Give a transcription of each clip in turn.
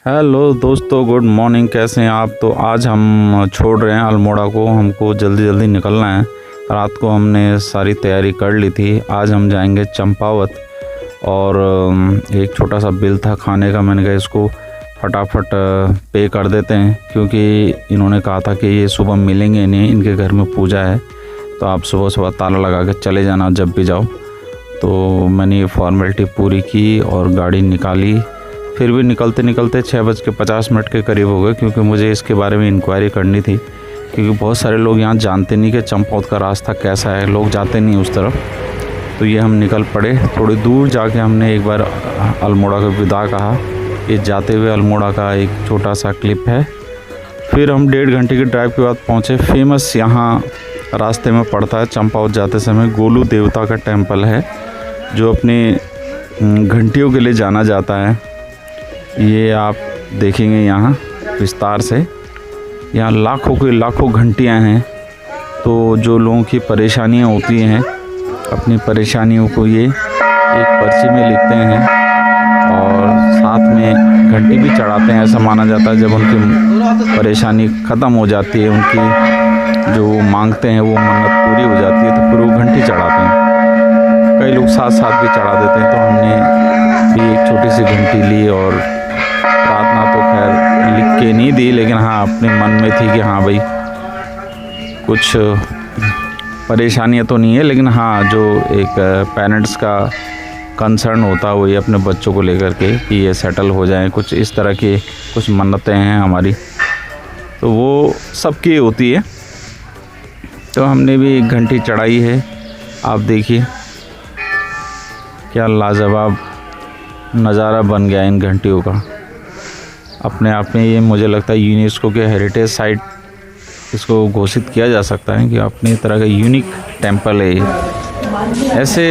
Hello दोस्तों, good morning. कैसे हैं आप? तो आज हम छोड़ रहे हैं अल्मोड़ा को। हमको जल्दी जल्दी निकलना है। रात को हमने सारी तैयारी कर ली थी। आज हम जाएंगे चंपावत और एक छोटा सा बिल था खाने का। मैंने कहा इसको फटाफट पे कर देते हैं, क्योंकि इन्होंने कहा था कि ये सुबह मिलेंगे नहीं, इनके घर में पूजा है, तो आप सुबह सुबह ताला लगा के चले जाना जब भी जाओ। तो मैंने ये फॉर्मेलिटी पूरी की और गाड़ी निकाली। फिर भी निकलते निकलते 6:50 के करीब हो गए, क्योंकि मुझे इसके बारे में इंक्वायरी करनी थी। क्योंकि बहुत सारे लोग यहाँ जानते नहीं कि चंपावत का रास्ता कैसा है, लोग जाते नहीं उस तरफ। तो ये हम निकल पड़े। थोड़ी दूर जाके हमने एक बार अल्मोड़ा को विदा कहा। ये जाते हुए अल्मोड़ा का एक छोटा सा क्लिप है। फिर हम 1.5 घंटे की ड्राइव के बाद पहुँचे। फेमस यहाँ रास्ते में पड़ता है चंपावत जाते समय गोलू देवता का टेम्पल है, जो अपनी घंटियों के लिए जाना जाता है। ये आप देखेंगे यहाँ विस्तार से। यहाँ लाखों की लाखों घंटियाँ हैं। तो जो लोगों की परेशानियाँ होती हैं, अपनी परेशानियों को ये एक पर्ची में लिखते हैं और साथ में घंटी भी चढ़ाते हैं। ऐसा माना जाता है जब उनकी परेशानी ख़त्म हो जाती है, उनकी जो मांगते हैं वो मन्नत पूरी हो जाती है, तो फिर वो घंटी चढ़ाते हैं। कई लोग साथ साथ भी चढ़ा देते हैं। तो हमने भी एक छोटी सी घंटी ली और प्रार्थना तो खैर लिख के नहीं दी, लेकिन हाँ अपने मन में थी कि हाँ भाई कुछ परेशानियाँ तो नहीं है, लेकिन हाँ जो एक पेरेंट्स का कंसर्न होता है वो ये अपने बच्चों को लेकर के कि ये सेटल हो जाएं, कुछ इस तरह की कुछ मन्नतें हैं हमारी, तो वो सबकी होती है। तो हमने भी एक घंटी चढ़ाई है। आप देखिए क्या लाजवाब नज़ारा बन गया इन घंटियों का। अपने आप में ये मुझे लगता है यूनेस्को के हेरिटेज साइट इसको घोषित किया जा सकता है कि अपनी तरह का यूनिक टेंपल है ये। ऐसे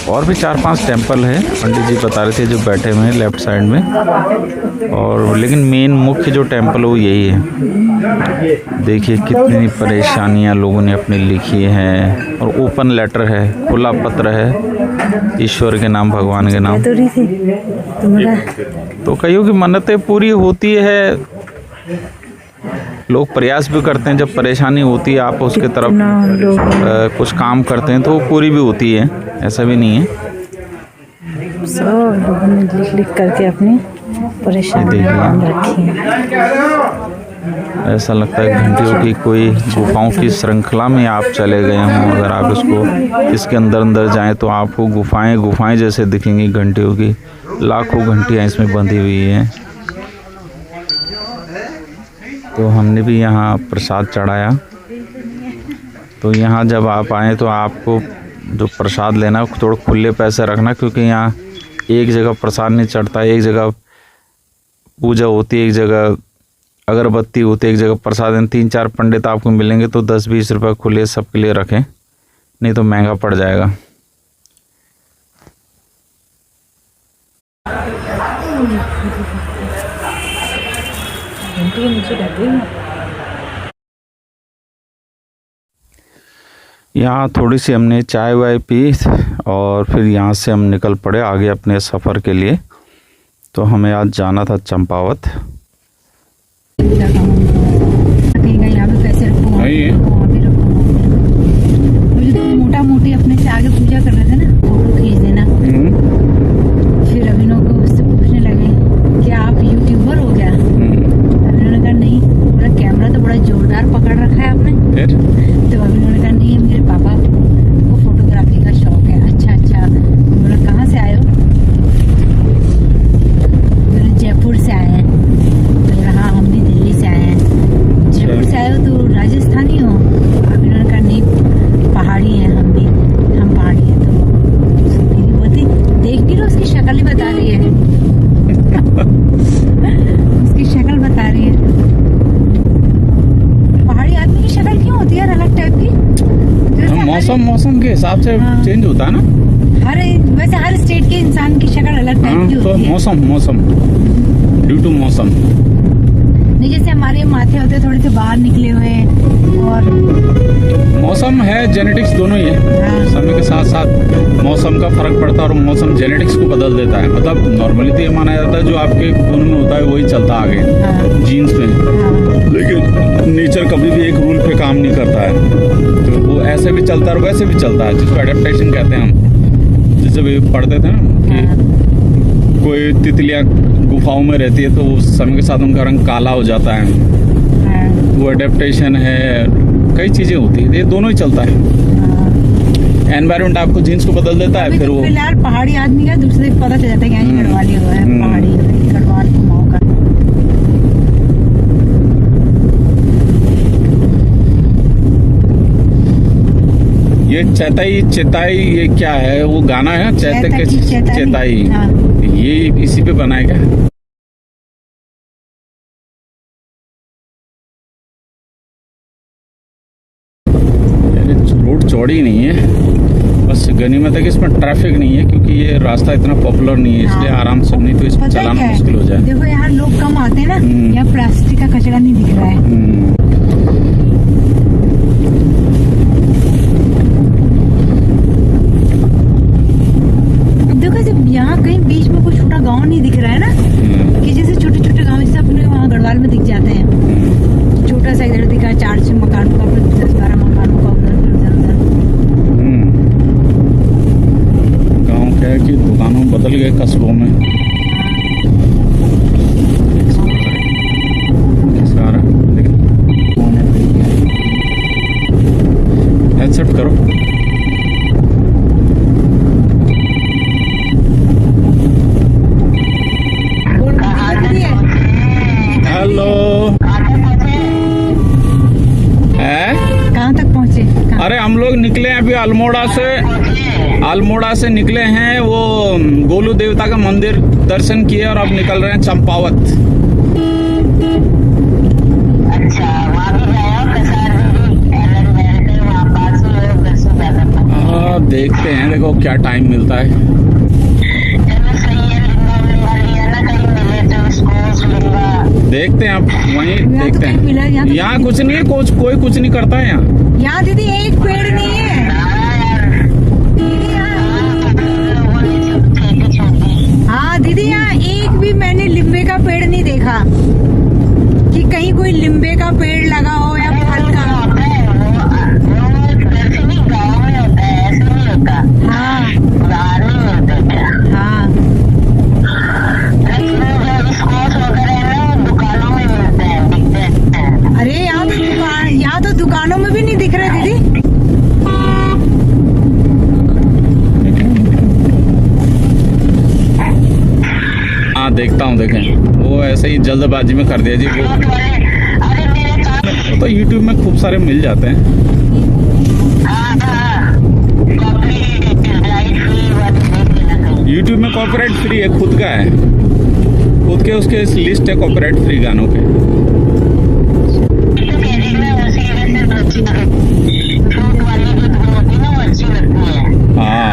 और भी 4-5 टेंपल है, पंडित जी बता रहे थे जो बैठे हुए हैं लेफ़्ट साइड में, और लेकिन मेन मुख्य जो टेंपल है वो यही है। देखिए कितनी परेशानियां लोगों ने अपनी लिखी हैं, और ओपन लेटर है, खुला पत्र है ईश्वर के नाम, भगवान के नाम। तो कईयों की मन्नतें पूरी होती है। लोग प्रयास भी करते हैं, जब परेशानी होती है आप उसके तरफ कुछ काम करते हैं तो वो पूरी भी होती है, ऐसा भी नहीं है। सब लोगों ने लिख लिख करके अपनी परेशानी रखी है। ऐसा लगता है घंटियों की कोई गुफाओं की श्रृंखला में आप चले गए हों। अगर आप इसके अंदर जाएं तो आपको गुफाएं जैसे दिखेंगी। घंटियों की लाखों घंटियां इसमें बंधी हुई हैं। तो हमने भी यहाँ प्रसाद चढ़ाया। तो यहाँ जब आप आएँ तो आपको जो प्रसाद लेना थोड़ा खुले पैसे रखना, क्योंकि यहाँ एक जगह प्रसाद नहीं चढ़ता, एक जगह पूजा होती है, एक जगह अगरबत्ती होती है, एक जगह प्रसाद। 3-4 पंडित आपको मिलेंगे, तो 10-20 रुपये खुले सबके लिए रखें, नहीं तो महंगा पड़ जाएगा। यहाँ थोड़ी सी हमने चाय वाय पी और फिर यहाँ से हम निकल पड़े आगे अपने सफ़र के लिए। तो हमें आज जाना था चंपावत। मोटा मोटी अपने से आगे पूजा कर रहे थे ना, फोटो खींच देना। फिर अभिनव को उससे पूछने लगे कि आप यूट्यूबर हो क्या? अभिनव ने कहा नहीं। बोला कैमरा तो बड़ा जोरदार पकड़ रखा है आपने। तो अभिनव ने कहा नहीं, मेरे पापा को फोटोग्राफी का शौक है। अच्छा। बोला कहाँ से आए हो? बोले जयपुर से आए हैं। बोला हाँ हम भी दिल्ली से आए हैं। जयपुर से आए हो तो राजस्थानी हो? अभिनव ने कहा नहीं, पहाड़ी हैं हम पहाड़ी हैं। तो दीदी बोलती देख भी लो, उसकी शक्ल ही बता रही है। उसकी शक्ल बता रही है। पहाड़ी आदमी की शक्ल क्यों होती है अलग टाइप की? मौसम के हिसाब से चेंज होता है ना। वैसे हर स्टेट के इंसान की शक्ल अलग टाइप की होती है। तो मौसम ड्यू टू मौसम। नहीं जैसे हमारे माथे होते थोड़े से बाहर निकले हुए और मौसम है, जेनेटिक्स दोनों ही है। हाँ। समय के साथ साथ मौसम का फर्क पड़ता है और मौसम जेनेटिक्स को बदल देता है। मतलब नॉर्मली तो ये माना जाता है जो आपके खून में होता है वही चलता आगे हाँ, जीन्स में, हाँ, लेकिन नेचर कभी भी एक रूल पे काम नहीं करता है। तो वो ऐसे भी चलता है और वैसे भी चलता है, जिसको एडेप्टेशन कहते हैं हम। जैसे भी पढ़ते थे ना कि हाँ, कोई तितलियाँ गुफाओं में रहती है तो उस समय के साथ उनका रंग काला हो जाता है, हाँ, वो एडेप्टेशन है। कई चीज़ें होती है, ये दोनों ही चलता है। हाँ। एनवायरमेंट आपको जीन्स को बदल देता है, अभी फिर तो वो फिलहाल पहाड़ी आदमी का दूसरे को पता चल जाता है कि यहाँ ये गढ़वाली हुआ है, पहाड़ी गढ़वाल कुमाऊं का। ये चेताई चेताई ये क्या है? वो गाना है चैत के चेताई, हाँ। ये इसी पे बना है क्या? रोड चौड़ी नहीं है, बस गनीमत है कि इसमें ट्रैफिक नहीं है, क्योंकि ये रास्ता इतना पॉपुलर नहीं है, इसलिए हाँ। आराम से, नहीं तो इसमें पता है चलाना क्या है? मुश्किल हो जाए। देखो यहाँ लोग कम आते हैं ना, यहाँ प्लास्टिक का कचरा नहीं दिख रहा है। अब देखो जब यहाँ कहीं बीच में कोई छोटा गांव नहीं दिख रहा है ना, कि जैसे छोटे छोटे गांव जैसे अपने वहाँ गढ़वाल में दिख जाते हैं, छोटा सा इधर दिखा 4-6 मकानों का, फिर 10-12 मकानों का उधर गाँव क्या है कि दुकानों बदल गए कस्बों में। एक्सेप्ट करो। हेलो, है कहाँ तक पहुँचे? अरे हम लोग निकले हैं अभी अल्मोड़ा से निकले हैं, वो गोलू देवता का मंदिर दर्शन किए और अब निकल रहे हैं चंपावत। अच्छा, वहाँ भी गए हो कसार भी, एलन मैरिकल वहाँ पास ही है, उधर से ज्यादा पता। देखते हैं, देखो क्या टाइम मिलता है। चलो सही है, लिंगा विंगा लिया ना, कहीं मिले तो उसको लिंगा। देखते हैं, अब वहीं यहाँ तो देखते कहीं मिला, हैं। यहाँ कुछ नहीं है, कोई कुछ नहीं करता है यहाँ। यहाँ दीदी एक पेड़ नहीं है दीदी यहाँ। हाँ दीदी यहाँ एक भी मैंने लिम्बे का पेड़ नहीं देखा कि कहीं कोई लिम्बे का पेड़ लगा हो या फल का। गाँव में होता है, ऐसे नहीं होता। हाँ बाहर नहीं होता क्या? हाँ लेकिन जो स्कूल्स वगैरह है ना, वो दुकानों में मिलते हैं, दिखते हैं। अरे यहाँ तो दुकानों में भी नहीं दिख रहे दीदी। हाँ देखता हूँ, देखें वो ऐसे ही जल्दबाजी में कर दिया जी। वो अरे मेरे काम तो यूट्यूब में खूब सारे मिल जाते हैं। यूट्यूब में कॉपीराइट फ्री है, खुद का है, खुद के उसके लिस्ट है कॉपीराइट फ्री गानों के। हाँ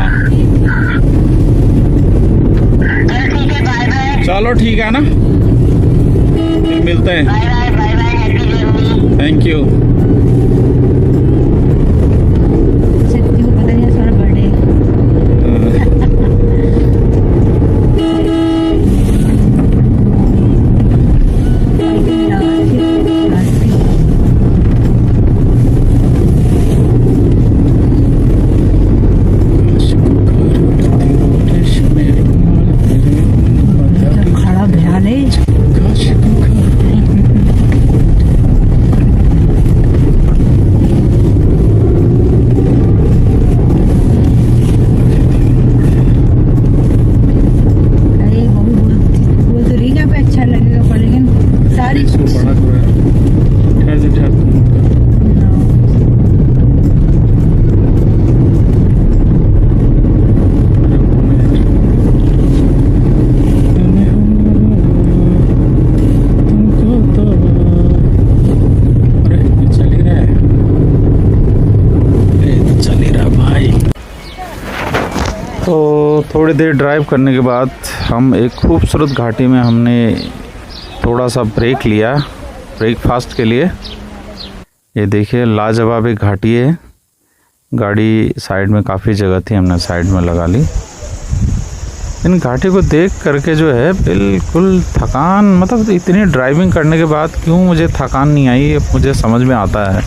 चलो ठीक है ना, फिर मिलते हैं। Thank you. सच्ची को पता नहीं सारा बर्थडे खड़ा भयाल है। अरे मम्मी बोल तो रही यहाँ पे अच्छा लगेगा पर लेकिन सारी तो थोड़ी देर ड्राइव करने के बाद हम एक खूबसूरत घाटी में हमने थोड़ा सा ब्रेक लिया ब्रेकफास्ट के लिए। ये देखिए लाजवाब एक घाटी है। गाड़ी साइड में काफ़ी जगह थी, हमने साइड में लगा ली। इन घाटी को देख करके जो है बिल्कुल थकान, मतलब इतनी ड्राइविंग करने के बाद क्यों मुझे थकान नहीं आई, अब मुझे समझ में आता है।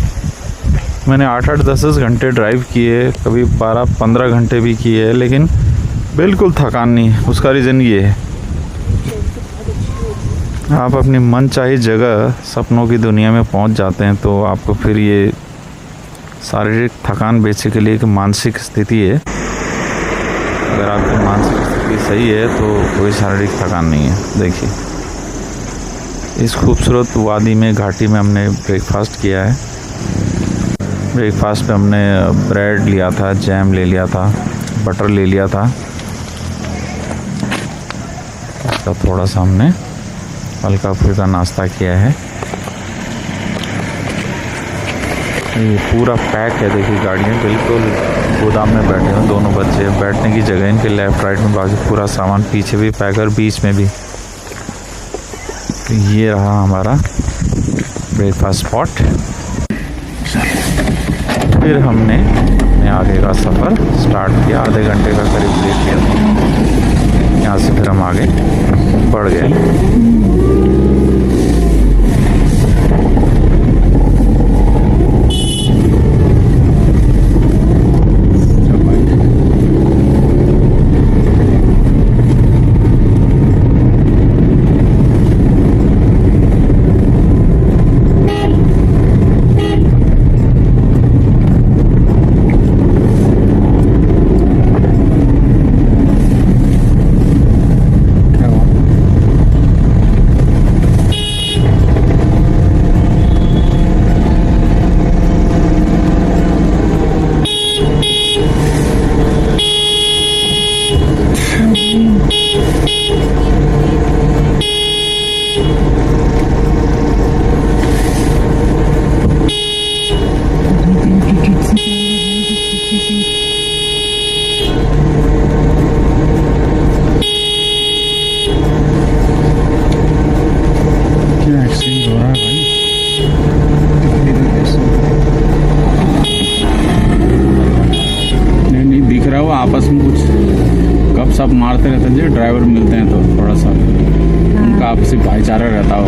मैंने 8-8 10-10 घंटे ड्राइव किए, कभी 12-15 घंटे भी किए, लेकिन बिल्कुल थकान नहीं है। उसका रीज़न ये है, आप अपनी मनचाही जगह सपनों की दुनिया में पहुंच जाते हैं तो आपको फिर ये शारीरिक थकान बेसिकली एक मानसिक स्थिति है। अगर आपकी मानसिक स्थिति सही है तो कोई शारीरिक थकान नहीं है। देखिए इस खूबसूरत वादी में, घाटी में हमने ब्रेकफास्ट किया है। ब्रेकफास्ट पे हमने ब्रेड लिया था, जैम ले लिया था, बटर ले लिया था। इसका थोड़ा सा हमने हल्का फुल्का नाश्ता किया है। ये पूरा पैक है, देखिए गाड़ियाँ बिल्कुल गोदाम में बैठे हैं। दोनों बच्चे, बैठने की जगह इनके लेफ़्ट राइट में, बाकी पूरा सामान पीछे भी पैक और बीच में भी। तो ये रहा हमारा ब्रेकफास्ट स्पॉट। फिर हमने अपने आगे का सफ़र स्टार्ट किया। आधे घंटे का करीब ब्रेक लिया था। यहाँ से फिर हम आगे बढ़ गए। आपस में कुछ गपशप मारते रहते हैं, ड्राइवर मिलते हैं तो थोड़ा सा उनका आपसी भाईचारा रहता हो।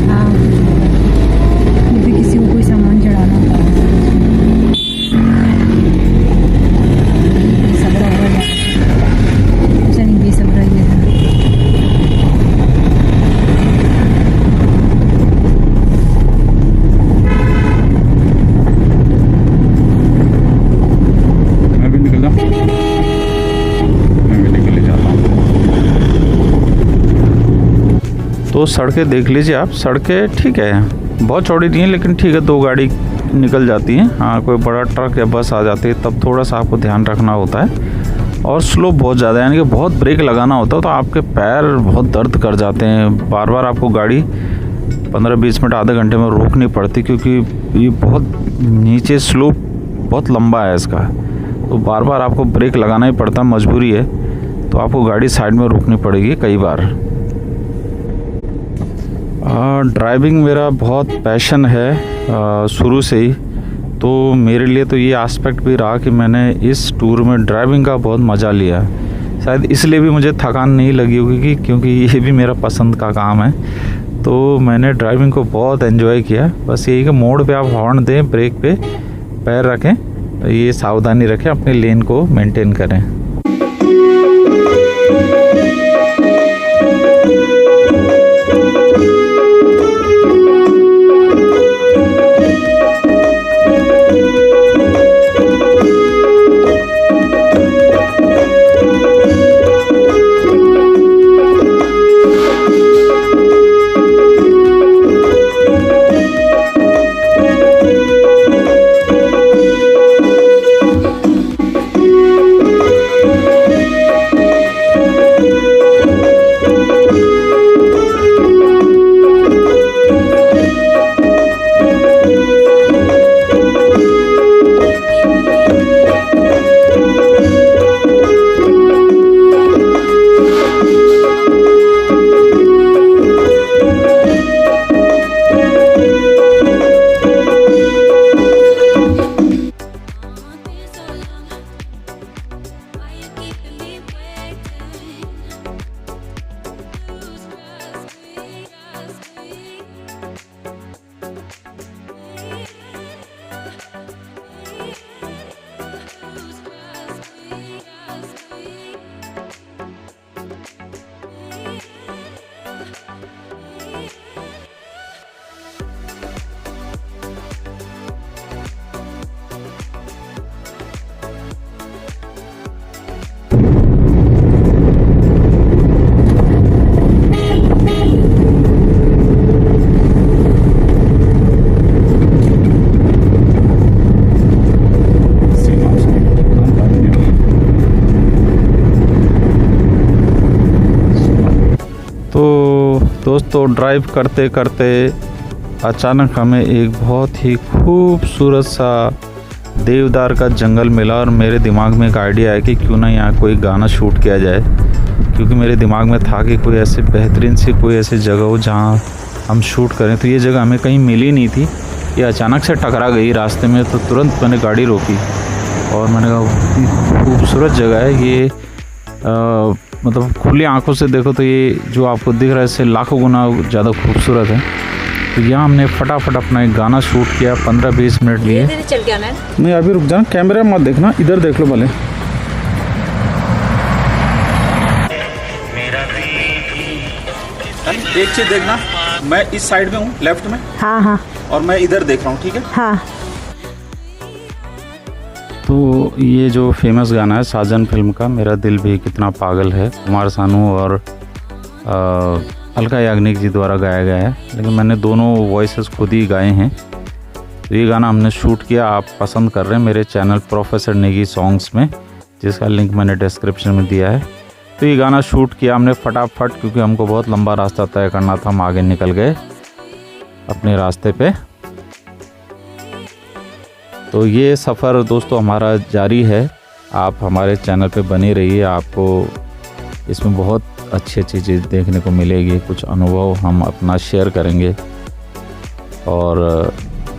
हाँ, भी किसी को कोई सामान चढ़ाना होता है, बेसब्रा हो रहा है, ऐसा नहीं बेसब्रा ही है। तो सड़कें देख लीजिए आप, सड़कें ठीक है, बहुत चौड़ी नहीं है लेकिन ठीक है, 2 गाड़ी निकल जाती हैं। हाँ, कोई बड़ा ट्रक या बस आ जाती है तब थोड़ा सा आपको ध्यान रखना होता है। और स्लो बहुत ज़्यादा, यानी कि बहुत ब्रेक लगाना होता है तो आपके पैर बहुत दर्द कर जाते हैं। बार बार आपको गाड़ी 15-20 मिनट, आधे घंटे में रोकनी पड़ती, क्योंकि ये बहुत नीचे स्लोप बहुत लंबा है इसका, तो बार बार आपको ब्रेक लगाना ही पड़ता, मजबूरी है। तो आपको गाड़ी साइड में रोकनी पड़ेगी कई बार। ड्राइविंग मेरा बहुत पैशन है शुरू से ही, तो मेरे लिए तो ये एस्पेक्ट भी रहा कि मैंने इस टूर में ड्राइविंग का बहुत मज़ा लिया। शायद इसलिए भी मुझे थकान नहीं लगी होगी, क्योंकि ये भी मेरा पसंद का काम है। तो मैंने ड्राइविंग को बहुत एंजॉय किया। बस यही कि मोड़ पे आप हॉर्न दें, ब्रेक पे पैर रखें, ये सावधानी रखें, अपने लेन को मेंटेन करें। दोस्तों ड्राइव करते करते अचानक हमें एक बहुत ही खूबसूरत सा देवदार का जंगल मिला और मेरे दिमाग में एक आइडिया है कि क्यों ना यहाँ कोई गाना शूट किया जाए, क्योंकि मेरे दिमाग में था कि कोई ऐसे बेहतरीन सी कोई ऐसी जगह हो जहाँ हम शूट करें। तो ये जगह हमें कहीं मिली नहीं थी, ये अचानक से टकरा गई रास्ते में। तो तुरंत मैंने गाड़ी रोकी और मैंने कहा कितनी खूबसूरत जगह है ये, मतलब खुली आंखों से देखो तो ये जो आपको दिख रहा है इससे लाखों गुना ज़्यादा खूबसूरत है। तो यहाँ हमने फटाफट अपना एक गाना शूट किया, 15-20 मिनट लिए। चल के आना है। नहीं अभी रुक जाना, कैमरा मत देखना, इधर देख लो भले। एक चीज देखना, मैं इस साइड में हूँ लेफ्ट में, हाँ हाँ, और मैं इधर देख रहा हूँ, ठीक है? हाँ। तो ये जो फेमस गाना है साजन फिल्म का, मेरा दिल भी कितना पागल है, कुमार सानू और अलका याग्निक जी द्वारा गाया गया है, लेकिन मैंने दोनों वॉइसेस खुद ही गाए हैं। तो ये गाना हमने शूट किया, आप पसंद कर रहे हैं मेरे चैनल प्रोफेसर नेगी सॉन्ग्स में, जिसका लिंक मैंने डिस्क्रिप्शन में दिया है। तो ये गाना शूट किया हमने फटाफट, क्योंकि हमको बहुत लंबा रास्ता तय करना था। हम आगे निकल गए अपने रास्ते पे। तो ये सफ़र दोस्तों हमारा जारी है, आप हमारे चैनल पे बने रहिए, आपको इसमें बहुत अच्छी अच्छी चीज़ देखने को मिलेगी, कुछ अनुभव हम अपना शेयर करेंगे और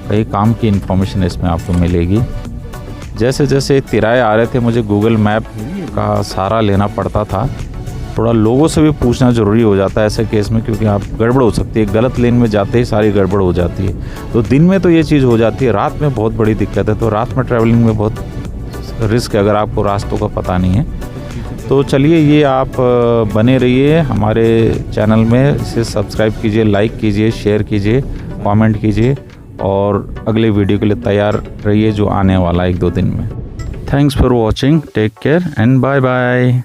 कई काम की इन्फॉर्मेशन इसमें आपको मिलेगी। जैसे जैसे तिराए आ रहे थे मुझे गूगल मैप का सहारा लेना पड़ता था, थोड़ा लोगों से भी पूछना ज़रूरी हो जाता है ऐसे केस में, क्योंकि आप गड़बड़ हो सकती है, गलत लेन में जाते ही सारी गड़बड़ हो जाती है। तो दिन में तो ये चीज़ हो जाती है, रात में बहुत बड़ी दिक्कत है। तो रात में ट्रैवलिंग में बहुत रिस्क है अगर आपको रास्तों का पता नहीं है। तो चलिए ये आप बने रहिए हमारे चैनल में, इसे सब्सक्राइब कीजिए, लाइक कीजिए, शेयर कीजिए, कमेंट कीजिए और अगले वीडियो के लिए तैयार रहिए जो आने वाला 1-2 दिन में। Thanks for watching, take care and bye bye.